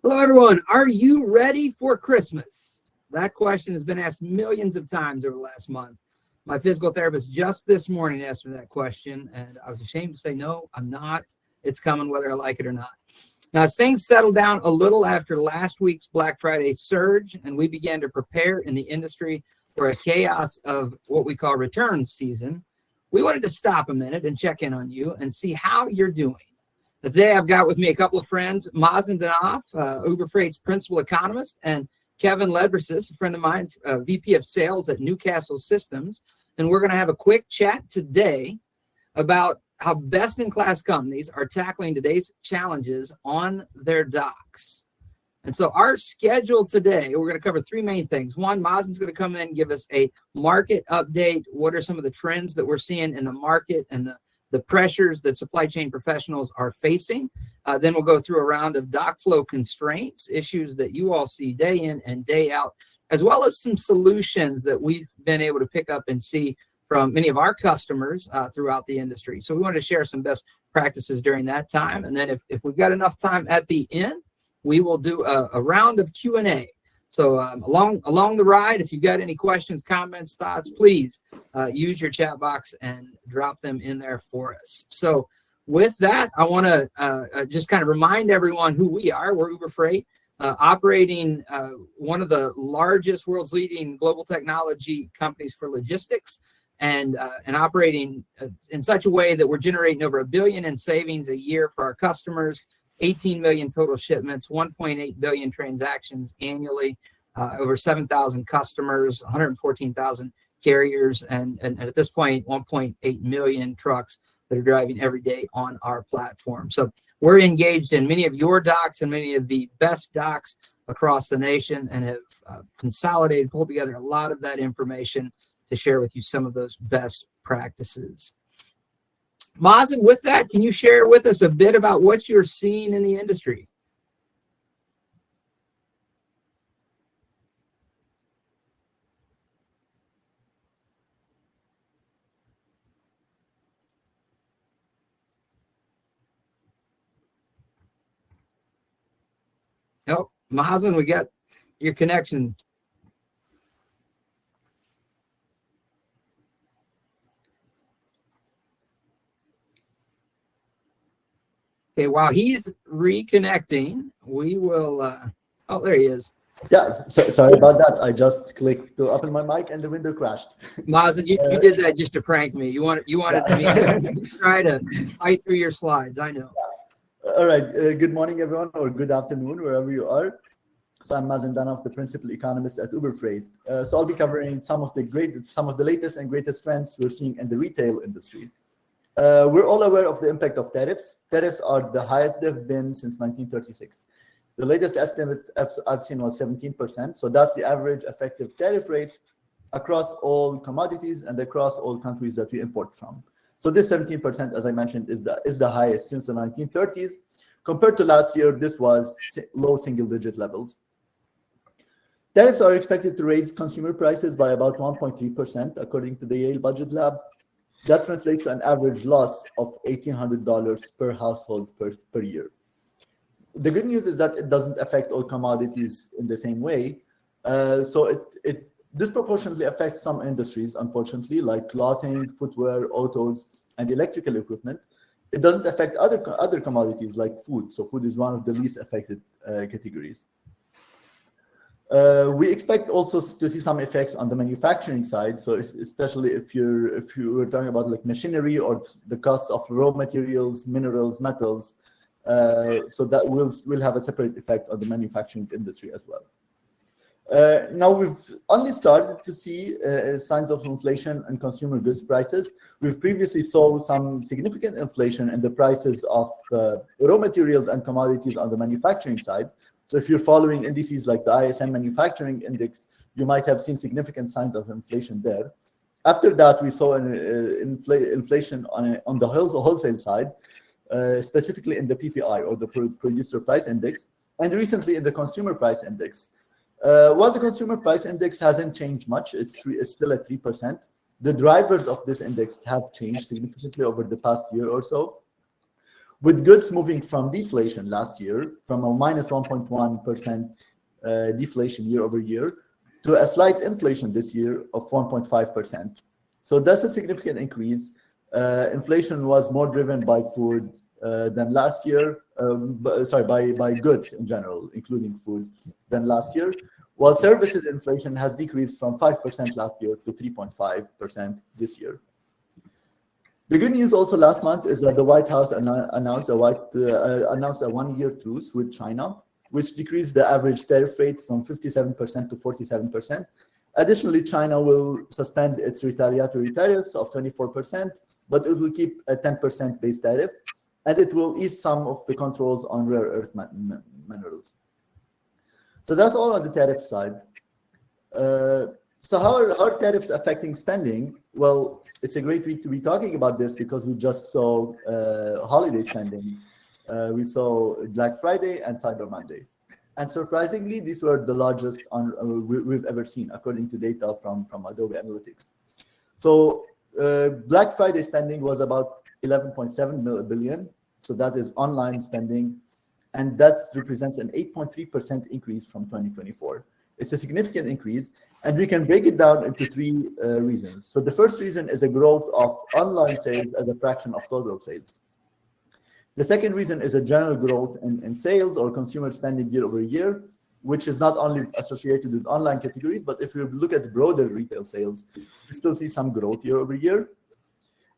Hello, everyone. Are you ready for Christmas? That question has been asked millions of times over the last month. My physical therapist just this morning asked me that question, and I was ashamed to say, no, I'm not. It's coming whether I like it or not. Now, as things settled down a little after last week's Black Friday surge, and we began to prepare in the industry for a chaos of what we call return season, we wanted to stop a minute and check in on you and see how you're doing. Today, I've got with me a couple of friends, Mazen Danoff, Uber Freight's principal economist, and Kevin Ledversis, a friend of mine, VP of Sales at Newcastle Systems. And we're going to have a quick chat today about how best-in-class companies are tackling today's challenges on their docks. And so our schedule today, we're going to cover three main things. One, Mazen's going to come in and give us a market update. What are some of the trends that we're seeing in the market and the pressures that supply chain professionals are facing? Then we'll go through a round of dock flow constraints, issues that you all see day in and day out, as well as some solutions that we've been able to pick up and see from many of our customers throughout the industry. So we wanted to share some best practices during that time. And then if we've got enough time at the end, we will do a round of Q&A. So along the ride, if you've got any questions, comments, thoughts, please use your chat box and drop them in there for us. So with that, I want to just kind of remind everyone who we are. We're Uber Freight, operating one of the largest, world's leading global technology companies for logistics, and operating in such a way that we're generating over $1 billion in savings a year for our customers, 18 million total shipments, 1.8 billion transactions annually, over 7,000 customers, 114,000 carriers, and at this point, 1.8 million trucks that are driving every day on our platform. So we're engaged in many of your docks and many of the best docks across the nation, and have consolidated, pulled together a lot of that information to share with you some of those best practices. Mazen, with that, can you share with us a bit about what you're seeing in the industry? Oh, Mazen, we got your connection. Okay, while he's reconnecting, we will, oh, there he is. Yeah, sorry about that. I just clicked to open my mic and the window crashed. Mazen, you did that just to prank me. You wanted me to try to fight through your slides, I know. All right, good morning, everyone, or good afternoon, wherever you are. So I'm Mazen Danoff, the principal economist at Uber Freight. So I'll be covering some of the latest and greatest trends we're seeing in the retail industry. We're all aware of the impact of tariffs. Tariffs are the highest they've been since 1936. The latest estimate I've seen was 17%. So that's the average effective tariff rate across all commodities and across all countries that we import from. So this 17%, as I mentioned, is the highest since the 1930s. Compared to last year, this was low single-digit levels. Tariffs are expected to raise consumer prices by about 1.3%, according to the Yale Budget Lab. That translates to an average loss of $1,800 per household per year. The good news is that it doesn't affect all commodities in the same way. So it disproportionately affects some industries, unfortunately, like clothing, footwear, autos, and electrical equipment. It doesn't affect other commodities like food. So food is one of the least affected categories. We expect also to see some effects on the manufacturing side. So especially if you were talking about like machinery or the cost of raw materials, minerals, metals, so that will have a separate effect on the manufacturing industry as well. Now we've only started to see signs of inflation in consumer goods prices. We've previously saw some significant inflation in the prices of raw materials and commodities on the manufacturing side. So if you're following indices like the ISM manufacturing index, you might have seen significant signs of inflation there. After that, we saw an inflation on the wholesale side, specifically in the PPI, or the producer price index, and recently in the consumer price index. While the consumer price index hasn't changed much, it's still at 3%. The drivers of this index have changed significantly over the past year or so. with goods moving from deflation last year, from a minus 1.1% deflation year over year, to a slight inflation this year of 1.5%. So that's a significant increase. Inflation was more driven by food than last year, by goods in general, including food, than last year, while services inflation has decreased from 5% last year to 3.5% this year. The good news also last month is that the White House announced a one-year truce with China, which decreased the average tariff rate from 57% to 47%. Additionally, China will suspend its retaliatory tariffs of 24%, but it will keep a 10% base tariff, and it will ease some of the controls on rare earth minerals. So that's all on the tariff side. So how are tariffs affecting spending? Well, it's a great week to be talking about this because we just saw holiday spending. We saw Black Friday and Cyber Monday. And surprisingly, these were the largest we've ever seen, according to data from Adobe Analytics. So Black Friday spending was about 11.7 billion. So that is online spending. And that represents an 8.3% increase from 2024. It's a significant increase. And we can break it down into three reasons. So the first reason is a growth of online sales as a fraction of total sales. The second reason is a general growth in sales or consumer spending year over year, which is not only associated with online categories, but if you look at broader retail sales, you still see some growth year over year.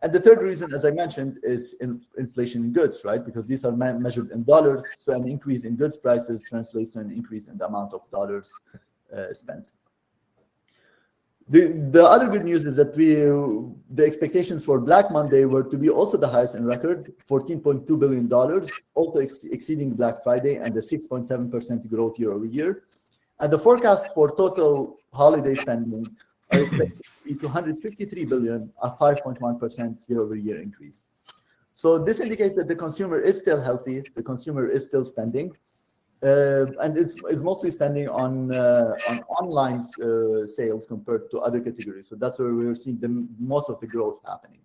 And the third reason, as I mentioned, is inflation in goods, right? Because these are measured in dollars. So an increase in goods prices translates to an increase in the amount of dollars spent. The other good news is that the expectations for Black Monday were to be also the highest in record, $14.2 billion, also exceeding Black Friday and the 6.7% growth year over year. And the forecast for total holiday spending are expected to be $253 billion, a 5.1% year over year increase. So this indicates that the consumer is still healthy, the consumer is still spending. And it's mostly spending on online sales compared to other categories. So that's where we're seeing most of the growth happening.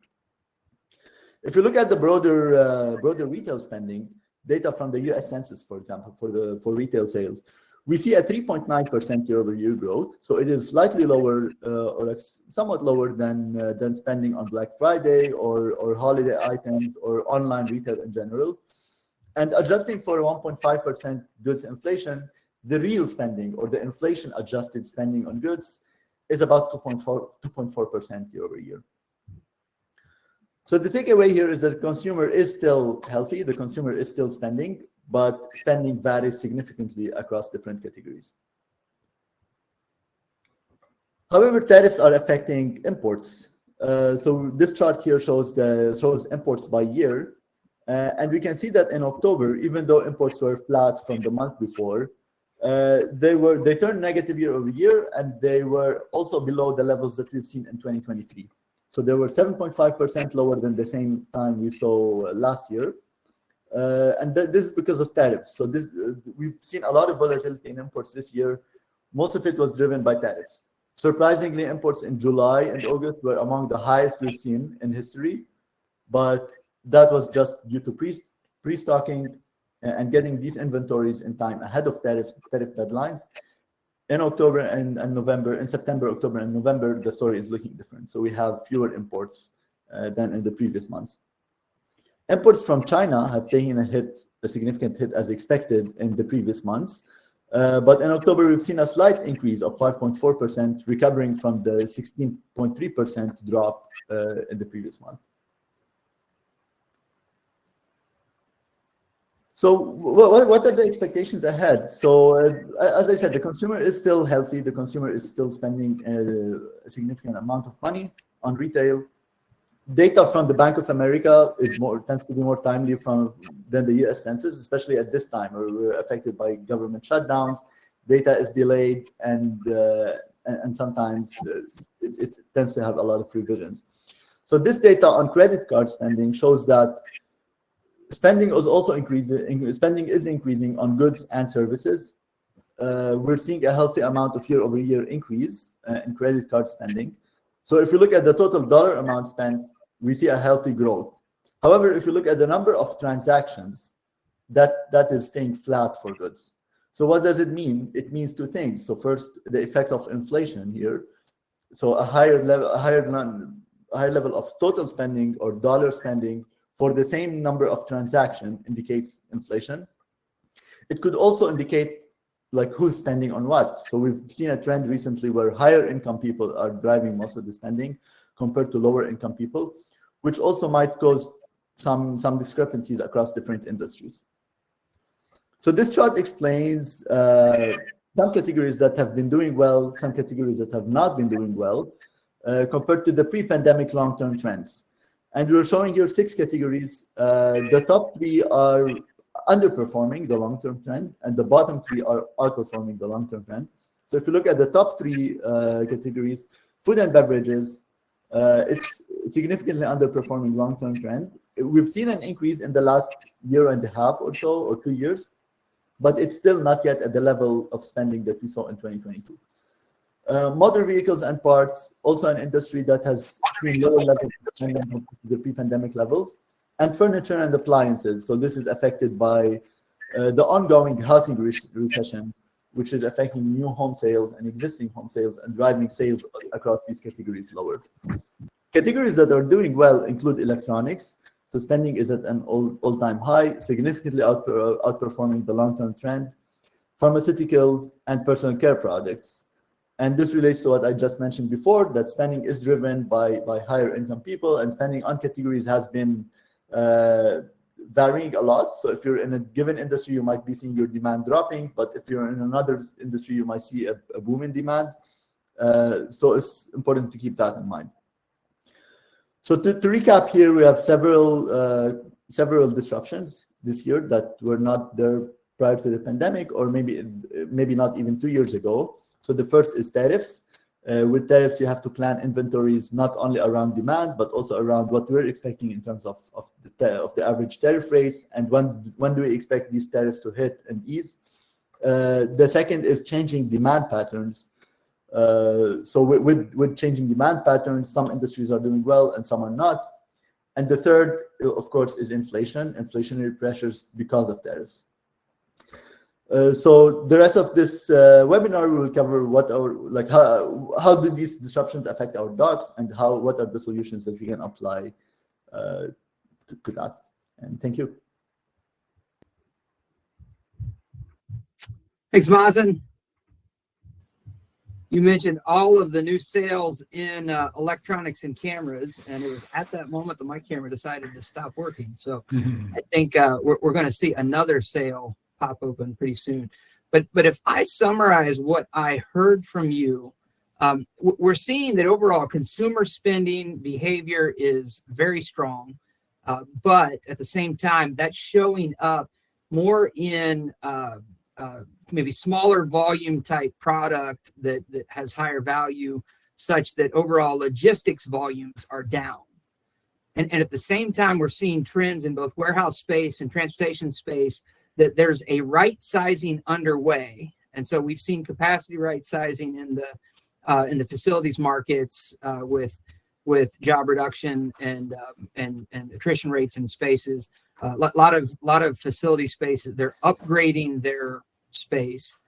If you look at the broader retail spending, data from the U.S. Census, for example, for retail sales, we see a 3.9% year-over-year growth. So it is slightly lower or somewhat lower than spending on Black Friday or holiday items or online retail in general. And adjusting for 1.5% goods inflation, the real spending or the inflation-adjusted spending on goods is about 2.4% year over year. So the takeaway here is that the consumer is still healthy, the consumer is still spending, but spending varies significantly across different categories. However, tariffs are affecting imports. So this chart here shows imports by year. And we can see that in October, even though imports were flat from the month before, they turned negative year over year, and they were also below the levels that we've seen in 2023. So they were 7.5% lower than the same time we saw last year. And this is because of tariffs. So we've seen a lot of volatility in imports this year. Most of it was driven by tariffs. Surprisingly, imports in July and August were among the highest we've seen in history, but that was just due to pre-stocking and getting these inventories in time ahead of tariff deadlines. In October and November, in September, October, and November, the story is looking different. So we have fewer imports than in the previous months. Imports from China have taken a significant hit as expected in the previous months. But in October, we've seen a slight increase of 5.4%, recovering from the 16.3% drop in the previous month. So what are the expectations ahead? So as I said, the consumer is still healthy. The consumer is still spending a significant amount of money on retail. Data from the Bank of America tends to be more timely than the U.S. Census, especially at this time where we're affected by government shutdowns. Data is delayed, and sometimes it tends to have a lot of revisions. So this data on credit card spending shows that spending is also increasing. Spending is increasing on goods and services. We're seeing a healthy amount of year-over-year increase in credit card spending. So if you look at the total dollar amount spent, we see a healthy growth. However, if you look at the number of transactions, that is staying flat for goods. So what does it mean? It means two things. So first, the effect of inflation here. So a higher level of total spending or dollar spending for the same number of transactions indicates inflation. It could also indicate like who's spending on what. So we've seen a trend recently where higher income people are driving most of the spending compared to lower income people, which also might cause some discrepancies across different industries. So this chart explains some categories that have been doing well, some categories that have not been doing well, compared to the pre-pandemic long-term trends. And we're showing here 6 categories. The top 3 are underperforming the long-term trend, and the bottom 3 are outperforming the long-term trend. So if you look at the top 3 categories, food and beverages, it's significantly underperforming long-term trend. We've seen an increase in the last year and a half or so, or 2 years, but it's still not yet at the level of spending that we saw in 2022. Motor vehicles and parts, also an industry that has seen lower levels of spending compared to the pre-pandemic levels, and furniture and appliances. So this is affected by the ongoing housing recession, which is affecting new home sales and existing home sales and driving sales across these categories lower. Categories that are doing well include electronics. So spending is at an all-time high, significantly outperforming the long-term trend, pharmaceuticals, and personal care products. And this relates to what I just mentioned before, that spending is driven by higher income people, and spending on categories has been varying a lot. So if you're in a given industry, you might be seeing your demand dropping, but if you're in another industry, you might see a boom in demand. So it's important to keep that in mind. So to recap here, we have several disruptions this year that were not there prior to the pandemic, or maybe not even 2 years ago. So the first is tariffs. With tariffs, you have to plan inventories not only around demand, but also around what we're expecting in terms of the average tariff rates, and when do we expect these tariffs to hit and ease. The second is changing demand patterns. So with changing demand patterns, some industries are doing well and some are not. And the third, of course, is inflationary pressures because of tariffs. So the rest of this webinar, we will cover how do these disruptions affect our docks, and what are the solutions that we can apply to that. And thank you. Thanks, Mazen. You mentioned all of the new sales in electronics and cameras, and it was at that moment that my camera decided to stop working. So I think we're going to see another sale pop open pretty soon. But if I summarize what I heard from you, we're seeing that overall consumer spending behavior is very strong, but at the same time, that's showing up more in maybe smaller volume type product that has higher value, such that overall logistics volumes are down. And at the same time, we're seeing trends in both warehouse space and transportation space that there's a right sizing underway. And so we've seen capacity right sizing in the facilities markets with job reduction and attrition rates in spaces. A lot of facility spaces, they're upgrading their space,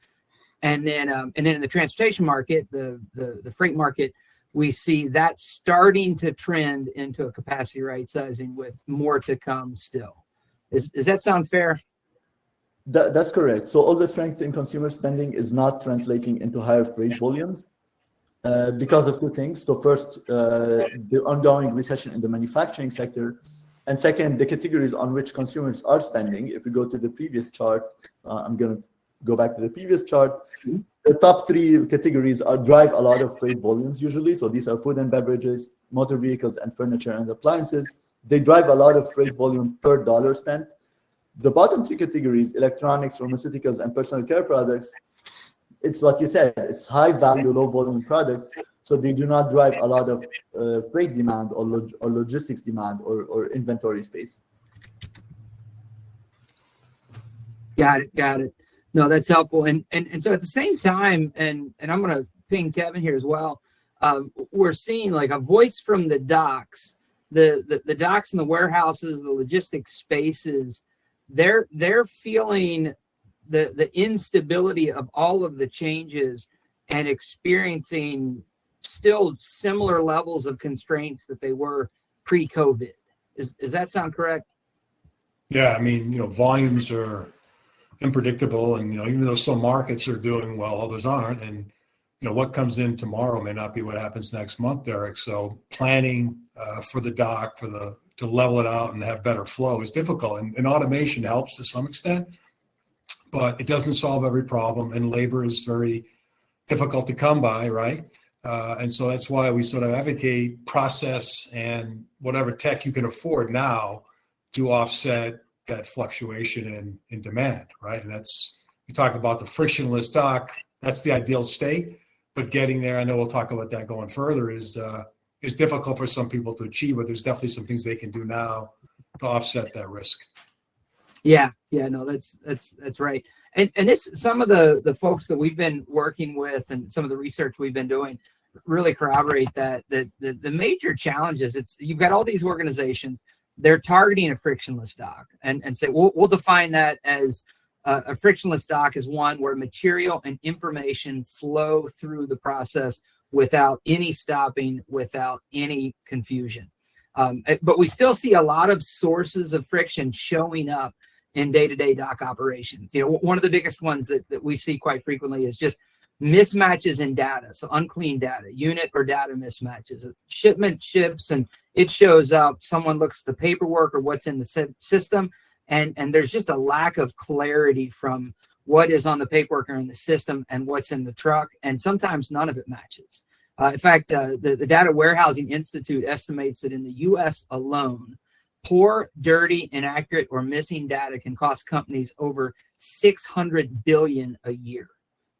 and then in the transportation market, the freight market, we see that starting to trend into a capacity right sizing with more to come still. Does that sound fair? That's correct. So all the strength in consumer spending is not translating into higher freight volumes because of two things. So first, the ongoing recession in the manufacturing sector, and second, the categories on which consumers are spending. If we go to the previous chart, I'm going to go back to the previous chart. The top 3 categories drive a lot of freight volumes usually. So these are food and beverages, motor vehicles, and furniture and appliances. They drive a lot of freight volume per dollar spent. The bottom 3 categories, electronics, pharmaceuticals, and personal care products, it's what you said, it's high value, low volume products. So they do not drive a lot of freight demand or logistics demand or inventory space. Got it. No, that's helpful. And so at the same time, and I'm going to ping Kevin here as well, we're seeing like a voice from the docks the docks and the warehouses, the logistics spaces, they're feeling the instability of all of the changes and experiencing still similar levels of constraints that they were pre-COVID. Does that sound correct? Yeah, I mean, volumes are unpredictable, and even though some markets are doing well, others aren't, and what comes in tomorrow may not be what happens next month, Derek. So planning for the dock, to level it out and have better flow is difficult, and automation helps to some extent, but it doesn't solve every problem, and labor is very difficult to come by, right? And so that's why we sort of advocate process and whatever tech you can afford now to offset that fluctuation in demand, right? And we talk about the frictionless dock. That's the ideal state, but getting there, I know we'll talk about that going further, is difficult for some people to achieve, but there's definitely some things they can do now to offset that risk. Yeah, no, that's right. And this, some of the folks that we've been working with and some of the research we've been doing really corroborate that the major challenges, you've got all these organizations, they're targeting a frictionless dock and say, we'll define that as a frictionless dock is one where material and information flow through the process without any stopping, without any confusion. But we still see a lot of sources of friction showing up in day-to-day dock operations. One of the biggest ones that we see quite frequently is just mismatches in data. So unclean data, unit or data mismatches. A shipment ships and it shows up, someone looks at the paperwork or what's in the system, and there's just a lack of clarity from what is on the paperwork or in the system and what's in the truck, and sometimes none of it matches. In fact, the Data Warehousing Institute estimates that in the U.S. alone, poor, dirty, inaccurate, or missing data can cost companies over $600 billion a year.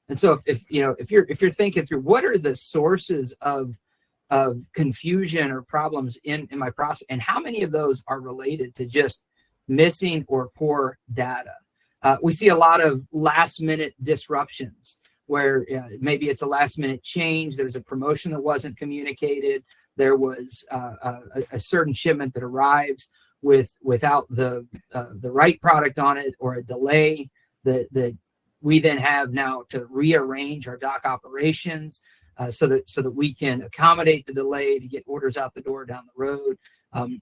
And so, if you're thinking through what are the sources of confusion or problems in my process, and how many of those are related to just missing or poor data, we see a lot of last-minute disruptions where maybe it's a last-minute change. There's a promotion that wasn't communicated. There was a certain shipment that arrives without the right product on it, or a delay that we then have now to rearrange our dock operations so that we can accommodate the delay to get orders out the door down the road.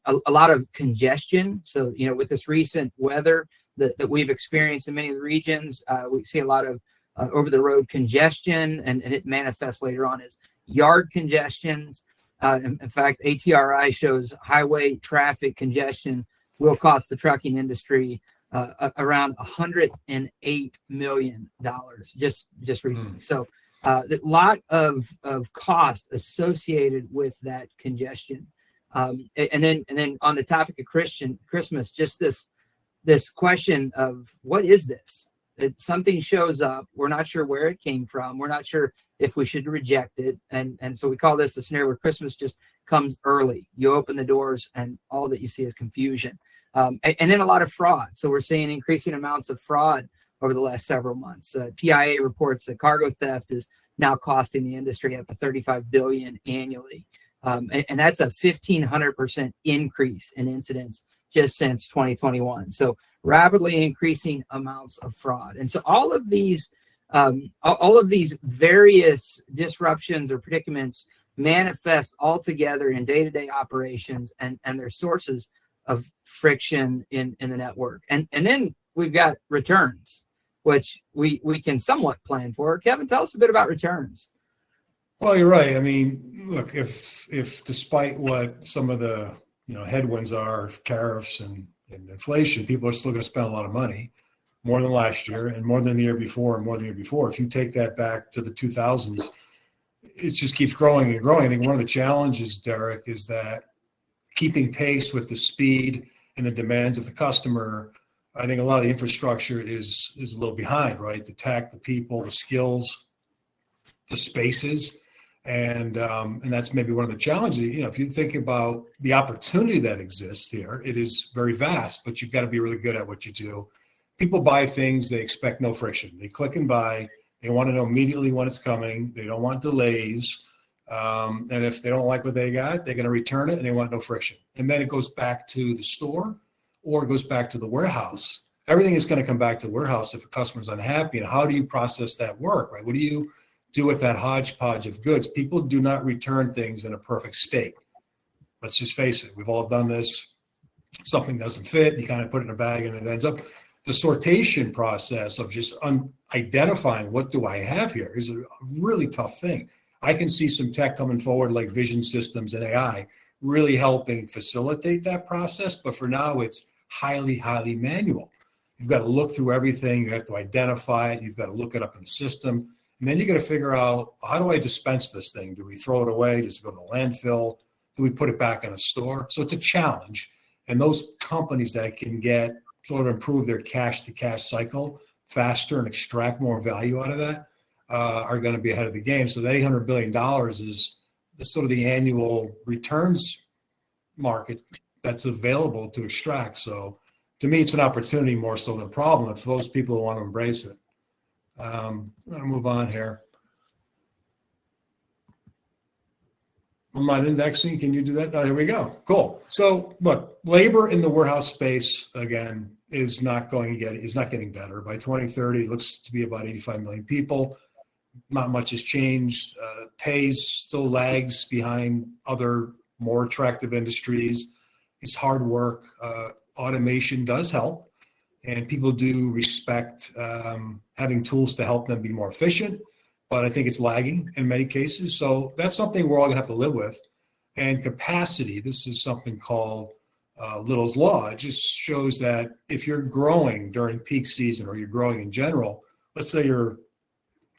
A lot of congestion. So with this recent weather that we've experienced in many of the regions, we see a lot of over the road congestion, and it manifests later on as yard congestions. In fact, ATRI shows highway traffic congestion will cost the trucking industry around $108 million just recently. So a lot of cost associated with that congestion. And then on the topic of Christmas, just this question of what is this? Something shows up. We're not sure where it came from. We're not sure if we should reject it. And so we call this a scenario where Christmas just comes early. You open the doors and all that you see is confusion. And then a lot of fraud. So we're seeing increasing amounts of fraud over the last several months. TIA reports that cargo theft is now costing the industry up to $35 billion annually. And that's a 1,500% increase in incidents just since 2021. So rapidly increasing amounts of fraud. And so all of these various disruptions or predicaments manifest all together in day-to-day operations, and their sources of friction in the network. And then we've got returns, which we can somewhat plan for. Kevin, tell us a bit about returns. Well, you're right. I mean, look, if despite what some of the headwinds are, tariffs and inflation, people are still going to spend a lot of money, more than last year and more than the year before and more than the year before. If you take that back to the 2000s, it just keeps growing and growing. I think one of the challenges, Derek, is that keeping pace with the speed and the demands of the customer. I think a lot of the infrastructure is a little behind, right? The tech, the people, the skills, the spaces. And that's maybe one of the challenges. If you think about the opportunity that exists here, it is very vast, but you've got to be really good at what you do. People buy things, they expect no friction. They click and buy. They want to know immediately when it's coming. They don't want delays. And if they don't like what they got, they're going to return it and they want no friction. And then it goes back to the store or it goes back to the warehouse. Everything is going to come back to the warehouse if a customer's unhappy. And how do you process that work, right? What do you do with that hodgepodge of goods? People do not return things in a perfect state. Let's just face it. We've all done this. Something doesn't fit. You kind of put it in a bag and it ends up. The sortation process of just identifying what do I have here is a really tough thing. I can see some tech coming forward like vision systems and AI really helping facilitate that process. But for now, it's highly, highly manual. You've got to look through everything. You have to identify it. You've got to look it up in the system. And then you got to figure out, how do I dispense this thing? Do we throw it away? Does it go to the landfill? Do we put it back in a store? So it's a challenge. And those companies that can get sort of improve their cash to cash cycle faster and extract more value out of that are going to be ahead of the game. So the $800 billion is sort of the annual returns market that's available to extract. So to me, it's an opportunity more so than a problem for those people who want to embrace it. I'm going to move on here. On my indexing, can you do that? Oh, here we go. Cool. So look, labor in the warehouse space, again, is not getting better. By 2030, it looks to be about 85 million people. Not much has changed. Pays still lags behind other more attractive industries. It's hard work. Automation does help, and people do respect having tools to help them be more efficient, but I think it's lagging in many cases. So that's something we're all gonna have to live with. And capacity, this is something called Little's Law. It just shows that if you're growing during peak season or you're growing in general, let's say your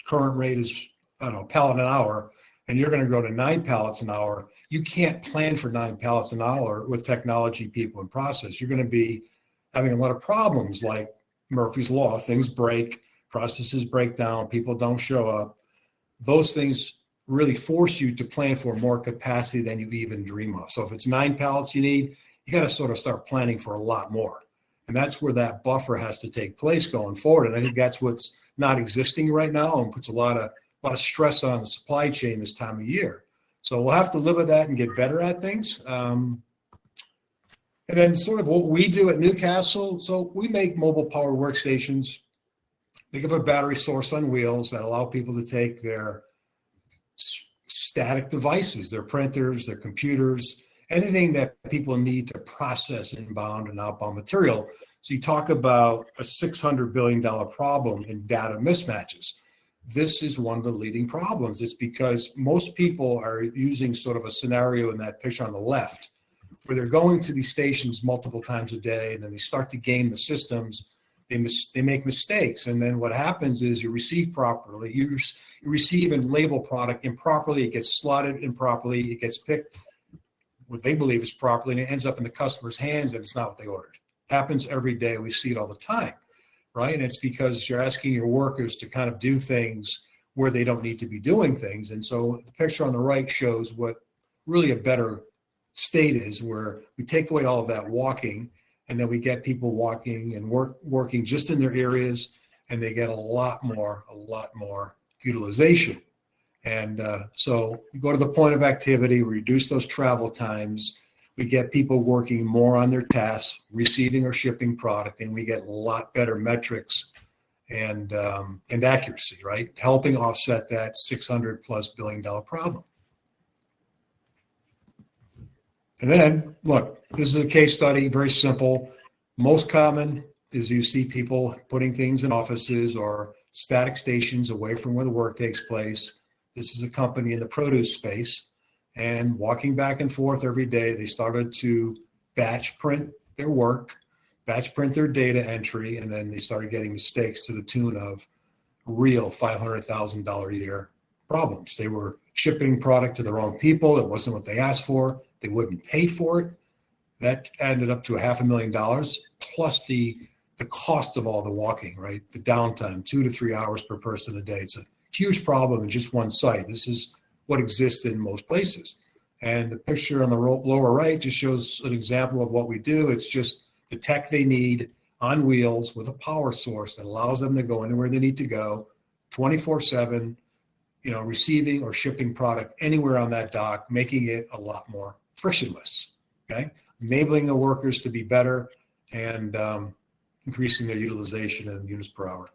current rate is, I don't know, a pallet an hour, and you're gonna grow to 9 pallets an hour, you can't plan for 9 pallets an hour with technology, people, and process. You're gonna be having a lot of problems like Murphy's Law. Things break, processes break down, people don't show up. Those things really force you to plan for more capacity than you even dream of. So if it's 9 pallets you need, you got to sort of start planning for a lot more. And that's where that buffer has to take place going forward. And I think that's what's not existing right now and puts a lot of stress on the supply chain this time of year. So we'll have to live with that and get better at things. And then sort of what we do at Newcastle. So we make mobile power workstations. Think of a battery source on wheels that allow people to take their static devices, their printers, their computers, anything that people need to process inbound and outbound material. So you talk about a $600 billion problem in data mismatches. This is one of the leading problems. It's because most people are using sort of a scenario in that picture on the left, where they're going to these stations multiple times a day, and then they start to game the systems. They make mistakes, and then what happens is you receive properly, you receive and label product improperly, it gets slotted improperly, it gets picked what they believe is properly, and it ends up in the customer's hands, and it's not what they ordered. Happens every day. We see it all the time, right? And it's because you're asking your workers to kind of do things where they don't need to be doing things. And so the picture on the right shows what really a better state is, where we take away all of that walking, and then we get people walking and working just in their areas, and they get a lot more utilization. And so we go to the point of activity, we reduce those travel times, we get people working more on their tasks, receiving or shipping product, and we get a lot better metrics and accuracy, right? Helping offset that $600+ billion problem. And then, look, this is a case study, very simple. Most common is you see people putting things in offices or static stations away from where the work takes place. This is a company in the produce space, and walking back and forth every day, they started to batch print their work, batch print their data entry, and then they started getting mistakes to the tune of real $500,000 a year problems. They were shipping product to the wrong people. It wasn't what they asked for. They wouldn't pay for it. That added up to $500,000 plus the cost of all the walking, right? The downtime, 2 to 3 hours per person a day. It's a huge problem in just one site. This is what exists in most places. And the picture on the lower right just shows an example of what we do. It's just the tech they need on wheels with a power source that allows them to go anywhere they need to go 24/7, receiving or shipping product anywhere on that dock, making it a lot more frictionless. Okay, enabling the workers to be better and increasing their utilization in units per hour.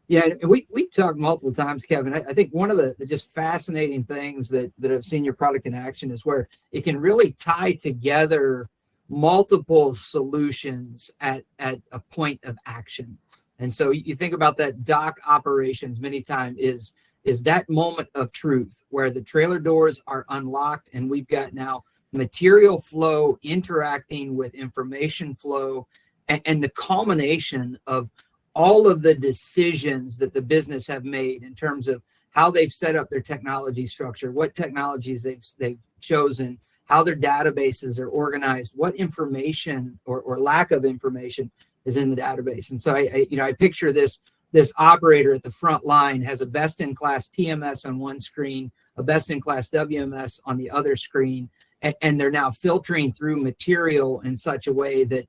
Yeah, and we've talked multiple times, Kevin. I think one of the just fascinating things that I've seen your product in action is where it can really tie together multiple solutions at a point of action. And so you think about that dock operations many times is that moment of truth where the trailer doors are unlocked and we've got now material flow interacting with information flow and the culmination of all of the decisions that the business have made in terms of how they've set up their technology structure, what technologies they've chosen, how their databases are organized, what information or lack of information is in the database. And so I picture this operator at the front line has a best-in-class TMS on one screen, a best-in-class WMS on the other screen, and they're now filtering through material in such a way that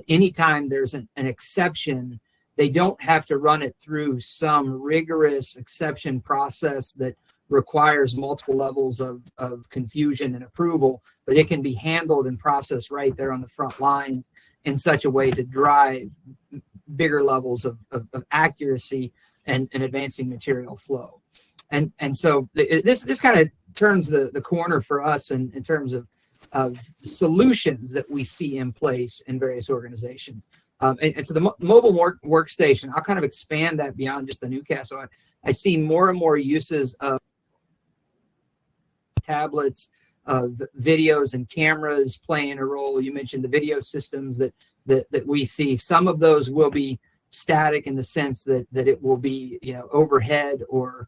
anytime there's an exception, they don't have to run it through some rigorous exception process that requires multiple levels of confusion and approval, but it can be handled and processed right there on the front lines in such a way to drive bigger levels of accuracy and advancing material flow. And so this kind of turns the corner for us in terms of solutions that we see in place in various organizations. And so the mobile workstation, I'll kind of expand that beyond just the Newcastle. I see more and more uses of tablets, of videos and cameras playing a role. You mentioned the video systems that we see. Some of those will be static in the sense that it will be overhead or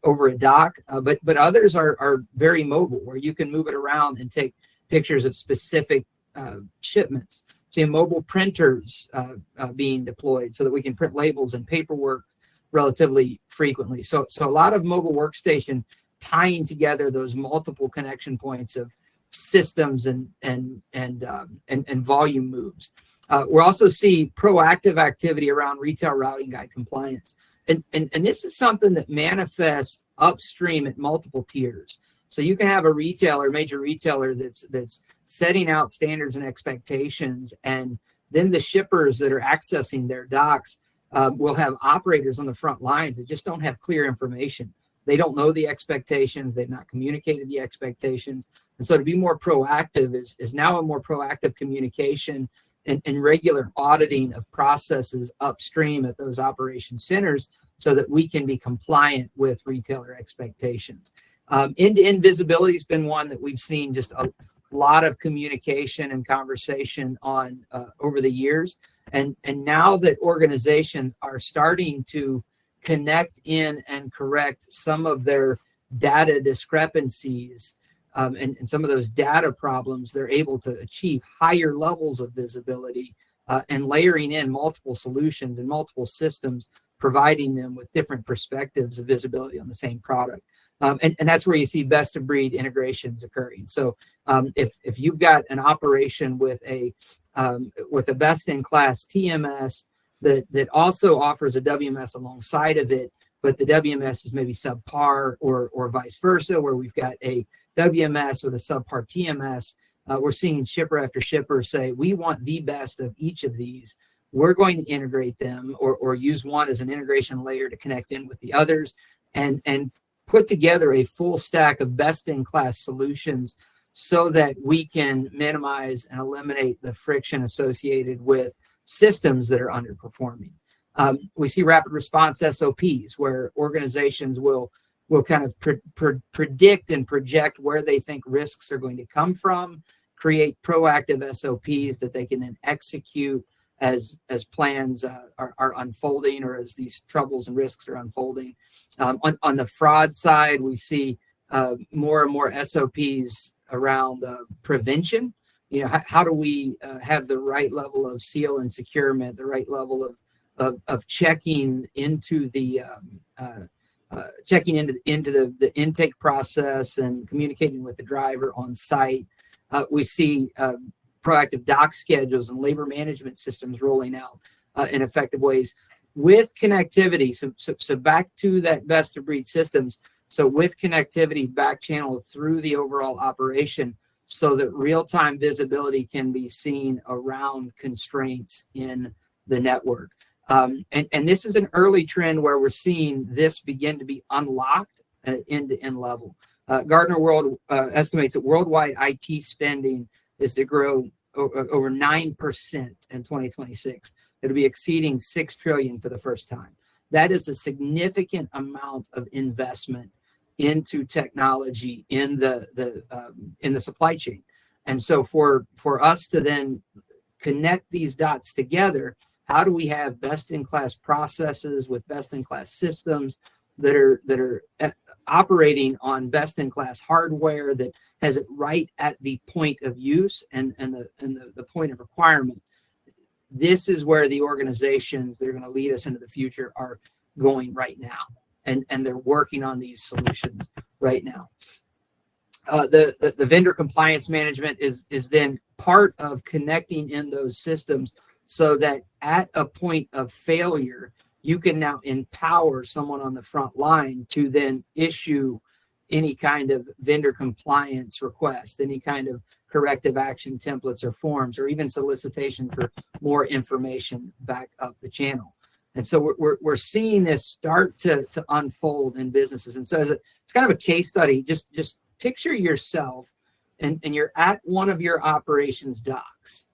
over a dock, but others are very mobile, where you can move it around and take pictures of specific shipments. See mobile printers being deployed so that we can print labels and paperwork relatively frequently. So a lot of mobile workstation tying together those multiple connection points of systems and volume moves. We'll also see proactive activity around retail routing guide compliance. And this is something that manifests upstream at multiple tiers. So you can have a major retailer that's setting out standards and expectations, and then the shippers that are accessing their docks will have operators on the front lines that just don't have clear information. They don't know the expectations. They've not communicated the expectations. And so to be more proactive is now a more proactive communication and regular auditing of processes upstream at those operation centers so that we can be compliant with retailer expectations. End-to-end visibility has been one that we've seen just a lot of communication and conversation on over the years. And now that organizations are starting to connect in and correct some of their data discrepancies and some of those data problems, they're able to achieve higher levels of visibility and layering in multiple solutions and multiple systems, providing them with different perspectives of visibility on the same product. And that's where you see best of breed integrations occurring. So if you've got an operation with a best in class TMS that also offers a WMS alongside of it, but the WMS is maybe subpar or vice versa, where we've got a WMS with a subpar TMS, we're seeing shipper after shipper say, we want the best of each of these. We're going to integrate them or use one as an integration layer to connect in with the others and put together a full stack of best-in-class solutions so that we can minimize and eliminate the friction associated with systems that are underperforming. We see rapid response SOPs where organizations will kind of predict and project where they think risks are going to come from, create proactive SOPs that they can then execute as plans are unfolding or as these troubles and risks are unfolding. On the fraud side, we see more and more SOPs around prevention. How do we have the right level of seal and securement, the right level of checking into the the intake process and communicating with the driver on site. We see proactive dock schedules and labor management systems rolling out in effective ways. with connectivity. So back to that best of breed systems. So with connectivity back channel through the overall operation, so that real-time visibility can be seen around constraints in the network. And this is an early trend where we're seeing this begin to be unlocked at end-to-end level. Gartner World estimates that worldwide IT spending is to grow over 9% in 2026. It'll be exceeding $6 trillion for the first time. That is a significant amount of investment into technology in the supply chain. And so for us to then connect these dots together, how do we have best-in-class processes with best-in-class systems that are operating on best-in-class hardware that has it right at the point of use and the point of requirement? This is where the organizations that are going to lead us into the future are going right now, and they're working on these solutions right now. The vendor compliance management is then part of connecting in those systems, so that at a point of failure, you can now empower someone on the front line to then issue any kind of vendor compliance request, any kind of corrective action templates or forms, or even solicitation for more information back up the channel. And so we're seeing this start to unfold in businesses. And so it's kind of a case study. Just picture yourself and you're at one of your operations docks,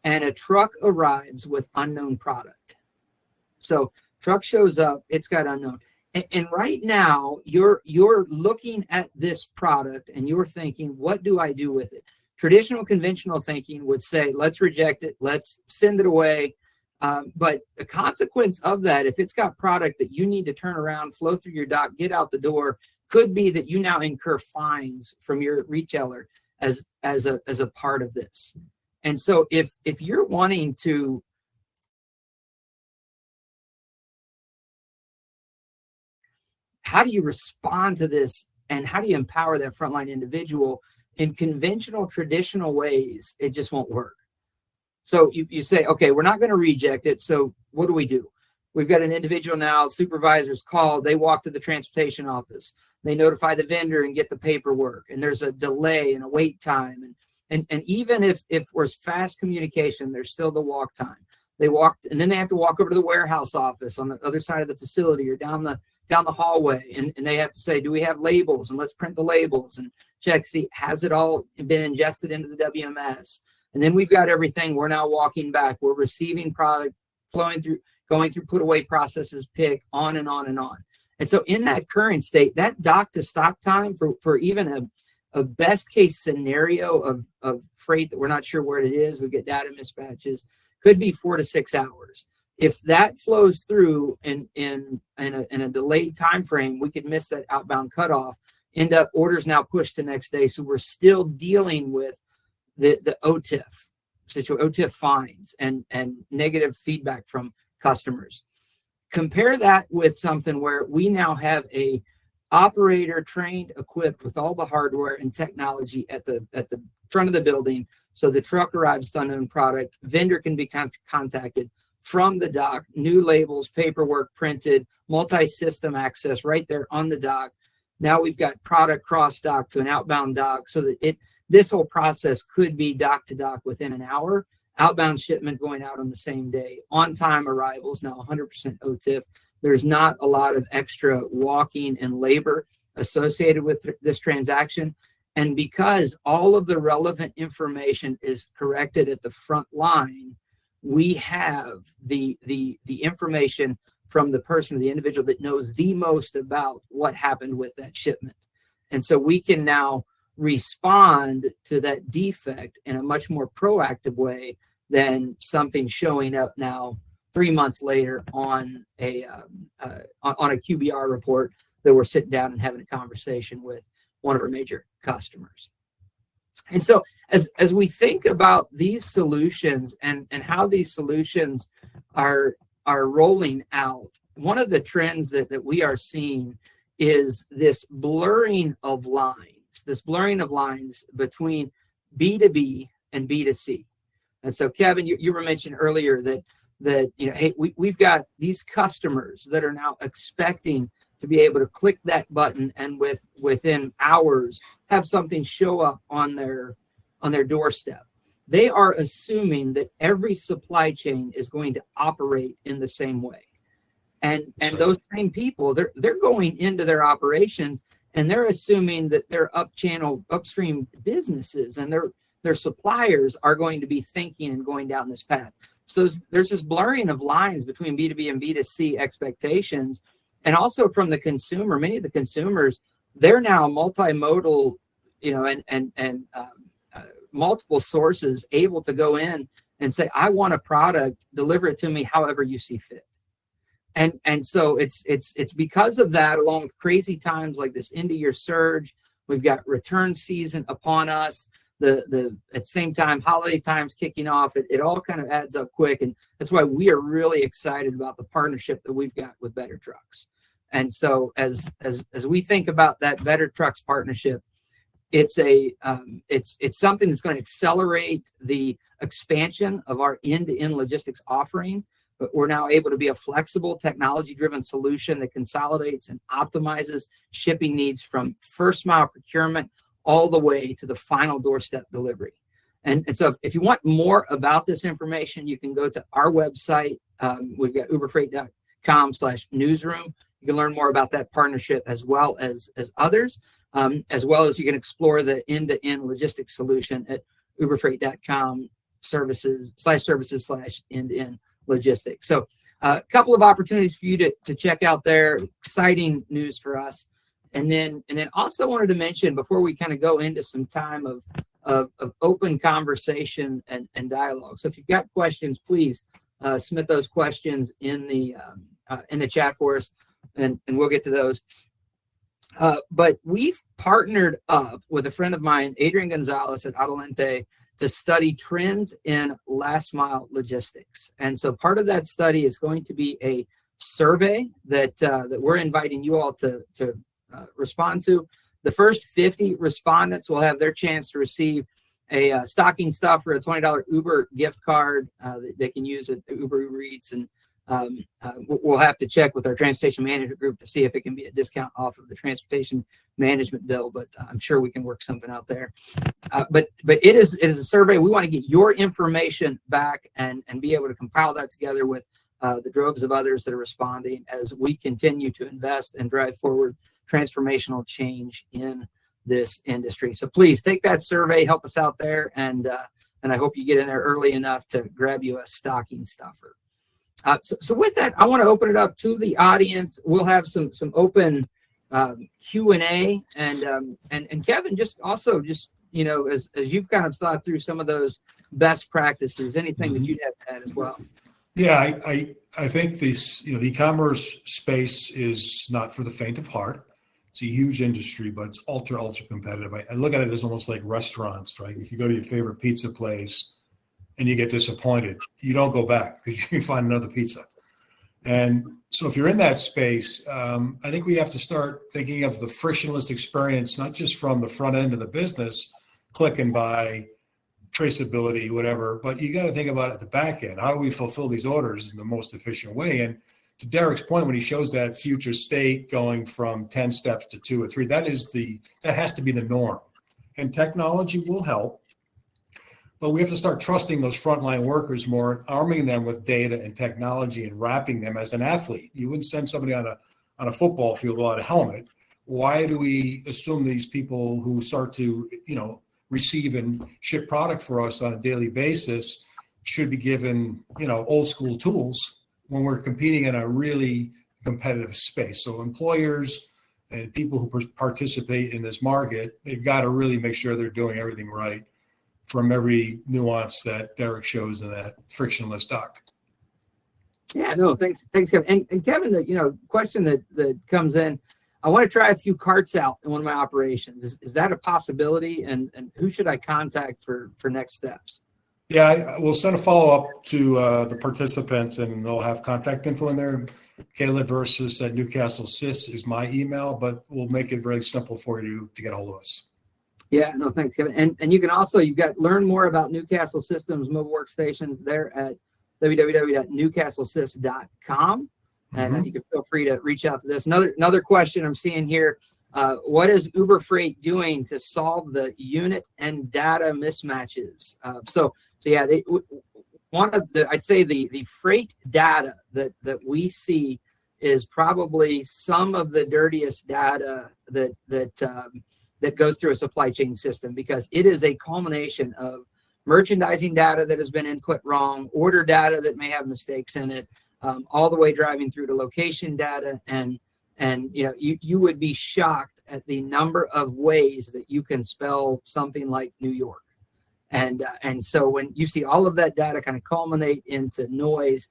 and a truck arrives with unknown product. So truck shows up, it's got unknown. And right now you're looking at this product and you're thinking, what do I do with it? Traditional conventional thinking would say, let's reject it, let's send it away. But the consequence of that, if it's got product that you need to turn around, flow through your dock, get out the door, could be that you now incur fines from your retailer as a part of this. And so if you're wanting to how do you respond to this, and how do you empower that frontline individual? In conventional, traditional ways, it just won't work. So you say, okay, we're not going to reject it. So what do? We've got an individual now, supervisors call, they walk to the transportation office, they notify the vendor and get the paperwork, and there's a delay and a wait time. And even if there's fast communication, there's still the walk time. They walk, and then they have to walk over to the warehouse office on the other side of the facility, or down the hallway, and they have to say, do we have labels? And let's print the labels and check, see, has it all been ingested into the WMS? And then we've got everything. We're now walking back. We're receiving product, flowing through, going through put away processes, pick, on and on and on. And so in that current state, that dock to stock time for even a best case scenario of freight that we're not sure where it is, we get data mismatches, could be 4 to 6 hours. If that flows through in a delayed time frame, we could miss that outbound cutoff, end up orders now pushed to next day. So we're still dealing with the OTIF situation, OTIF fines and negative feedback from customers. Compare that with something where we now have a operator trained, equipped with all the hardware and technology at the front of the building. So the truck arrives with unknown product, vendor can be contacted from the dock, new labels, paperwork printed, multi-system access right there on the dock. Now we've got product cross dock to an outbound dock, so that this whole process could be dock to dock within an hour. Outbound shipment going out on the same day. On-time arrivals, now 100% OTIF. There's not a lot of extra walking and labor associated with this transaction. And because all of the relevant information is corrected at the front line, we have the information from the person or the individual that knows the most about what happened with that shipment. And so we can now respond to that defect in a much more proactive way than something showing up now 3 months later on a QBR report that we're sitting down and having a conversation with one of our major customers. And so as we think about these solutions and how these solutions are rolling out, one of the trends that we are seeing is this blurring of lines between B2B and B2C. And so, Kevin, you were mentioning earlier that that, hey, we've got these customers that are now expecting to be able to click that button and within hours have something show up on their doorstep. They are assuming that every supply chain is going to operate in the same way. And those same people, they're going into their operations and they're assuming that their upstream businesses and their suppliers are going to be thinking and going down this path. So there's this blurring of lines between B2B and B2C expectations. And also from the consumer, many of the consumers, they're now multimodal, and multiple sources able to go in and say, I want a product, deliver it to me however you see fit. And so it's because of that, along with crazy times like this end of year surge, we've got return season upon us. At the same time, holiday times kicking off, it all kind of adds up quick. And that's why we are really excited about the partnership that we've got with Better Trucks. And so as we think about that Better Trucks partnership, it's something that's going to accelerate the expansion of our end-to-end logistics offering. But we're now able to be a flexible, technology-driven solution that consolidates and optimizes shipping needs from first mile procurement all the way to the final doorstep delivery. And so if you want more about this information, you can go to our website. We've got uberfreight.com/newsroom. You can learn more about that partnership as well as others, as well as you can explore the end-to-end logistics solution at uberfreight.com services/end-to-end logistics. So a couple of opportunities for you to check out there. Exciting news for us. And then also wanted to mention before we kind of go into some time of open conversation and dialogue. So if you've got questions, please submit those questions in the chat for us, and we'll get to those. But we've partnered up with a friend of mine, Adrian Gonzalez at Adelante, to study trends in last mile logistics. And so part of that study is going to be a survey that we're inviting you all to respond to. The first 50 respondents will have their chance to receive a stocking stuffer, a $20 Uber gift card that they can use at Uber Eats. And we'll have to check with our transportation management group to see if it can be a discount off of the transportation management bill, but I'm sure we can work something out there. But it is a survey. We want to get your information back and be able to compile that together with the droves of others that are responding as we continue to invest and drive forward transformational change in this industry. So please take that survey, help us out there, and I hope you get in there early enough to grab you a stocking stuffer. So with that, I want to open it up to the audience. We'll have some open Q&A, and Kevin, just as you've kind of thought through some of those best practices, anything that you'd have to add as well. Yeah, I think this, the e-commerce space is not for the faint of heart. It's a huge industry, but it's ultra competitive. I look at it as almost like restaurants, right? If you go to your favorite pizza place and you get disappointed, you don't go back because you can find another pizza. And so if you're in that space, I think we have to start thinking of the frictionless experience, not just from the front end of the business, click and buy, traceability, whatever, but you got to think about it at the back end. How do we fulfill these orders in the most efficient way? And to Derek's point, when he shows that future state going from 10 steps to 2 or 3, that has to be the norm. And technology will help, but we have to start trusting those frontline workers more, arming them with data and technology and wrapping them as an athlete. You wouldn't send somebody on a football field without a helmet. Why do we assume these people who start to, receive and ship product for us on a daily basis should be given, old school tools when we're competing in a really competitive space? So employers and people who participate in this market, they've got to really make sure they're doing everything right from every nuance that Derek shows in that frictionless doc. Yeah, no, thanks, Kevin. And Kevin, the question that comes in, I want to try a few carts out in one of my operations. Is that a possibility? And who should I contact for next steps? Yeah, we'll send a follow-up to the participants, and they'll have contact info in there. Caleb versus at Newcastle Sys is my email, but we'll make it very simple for you to get a hold of us. Yeah, no, thanks, Kevin. And you can also, learn more about Newcastle Systems mobile workstations there at www.newcastlesys.com. And you can feel free to reach out to this. Another question I'm seeing here. What is Uber Freight doing to solve the unit and data mismatches? One of the, I'd say the freight data that we see is probably some of the dirtiest data that goes through a supply chain system, because it is a culmination of merchandising data that has been input wrong, order data that may have mistakes in it, all the way driving through to location data. And you would be shocked at the number of ways that you can spell something like New York. And so when you see all of that data kind of culminate into noise,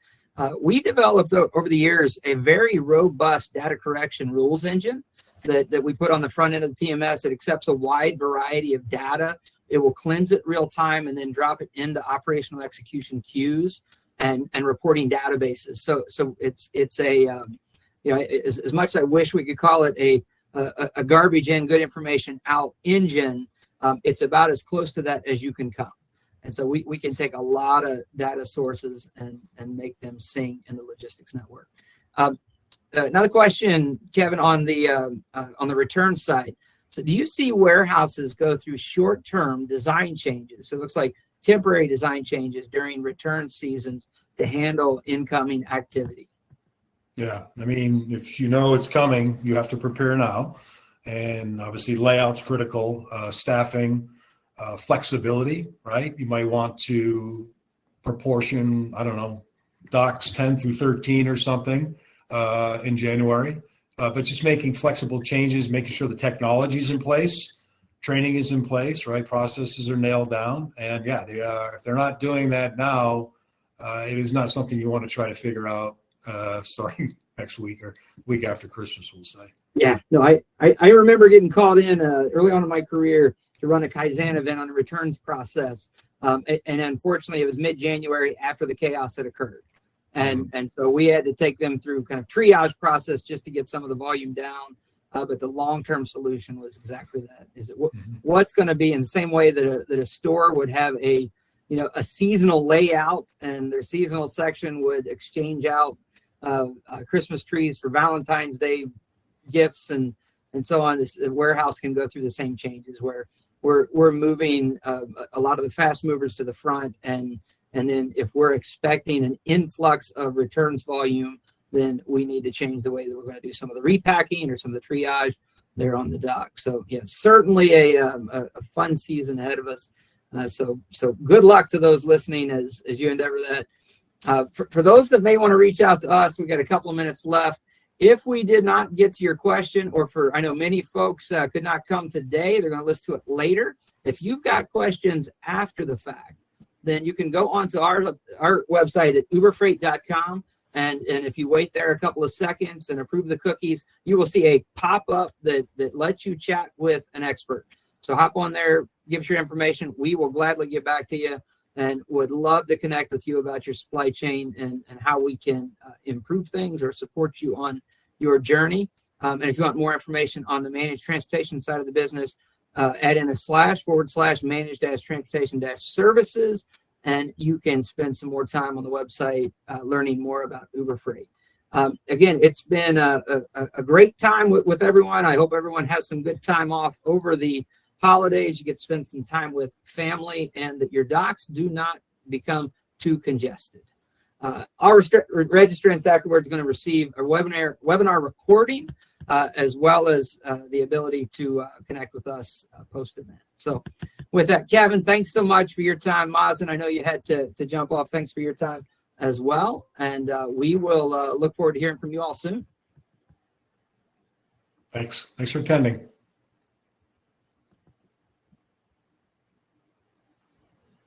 we developed over the years a very robust data correction rules engine that we put on the front end of the TMS. It accepts a wide variety of data. It will cleanse it real time and then drop it into operational execution queues and reporting databases. So it's a as much as I wish we could call it a garbage in, good information out engine, it's about as close to that as you can come. And so we can take a lot of data sources and make them sing in the logistics network. Another question, Kevin, on the return side. So do you see warehouses go through short-term design changes? So it looks like temporary design changes during return seasons to handle incoming activity. Yeah, I mean, if you know it's coming, you have to prepare now. And obviously layout's critical, staffing, flexibility, right? You might want to proportion, I don't know, docks 10 through 13 or something in January. But just making flexible changes, making sure the technology is in place, training is in place, right? Processes are nailed down. And yeah, they are, if they're not doing that now, it is not something you want to try to figure out starting next week or week after Christmas, we'll say. Yeah, no, I remember getting called in early on in my career to run a Kaizen event on the returns process. And unfortunately, it was mid-January after the chaos had occurred. And so we had to take them through kind of triage process just to get some of the volume down. But the long-term solution was exactly that. Is it what's going to be in the same way that a store would have a seasonal layout, and their seasonal section would exchange out Christmas trees for Valentine's Day gifts and so on. This warehouse can go through the same changes where we're moving a lot of the fast movers to the front, and then if we're expecting an influx of returns volume, then we need to change the way that we're going to do some of the repacking or some of the triage there on the dock. So yeah, certainly a fun season ahead of us. So good luck to those listening as you endeavor that. For those that may want to reach out to us, we've got a couple of minutes left. If we did not get to your question, or I know many folks could not come today, they're going to listen to it later. If you've got questions after the fact, then you can go onto our website at uberfreight.com. And if you wait there a couple of seconds and approve the cookies, you will see a pop-up that lets you chat with an expert. So hop on there, give us your information. We will gladly get back to you and would love to connect with you about your supply chain and how we can improve things or support you on your journey. And if you want more information on the managed transportation side of the business, add in a / managed-transportation-services, and you can spend some more time on the website learning more about Uber Freight. Again, it's been a great time with everyone. I hope everyone has some good time off over the holidays. You get to spend some time with family, and that your docks do not become too congested. Our registrants afterwards are going to receive a webinar recording, as well as the ability to connect with us post-event. So with that, Kevin, thanks so much for your time. Mazen, I know you had to jump off. Thanks for your time as well. And we will look forward to hearing from you all soon. Thanks for attending.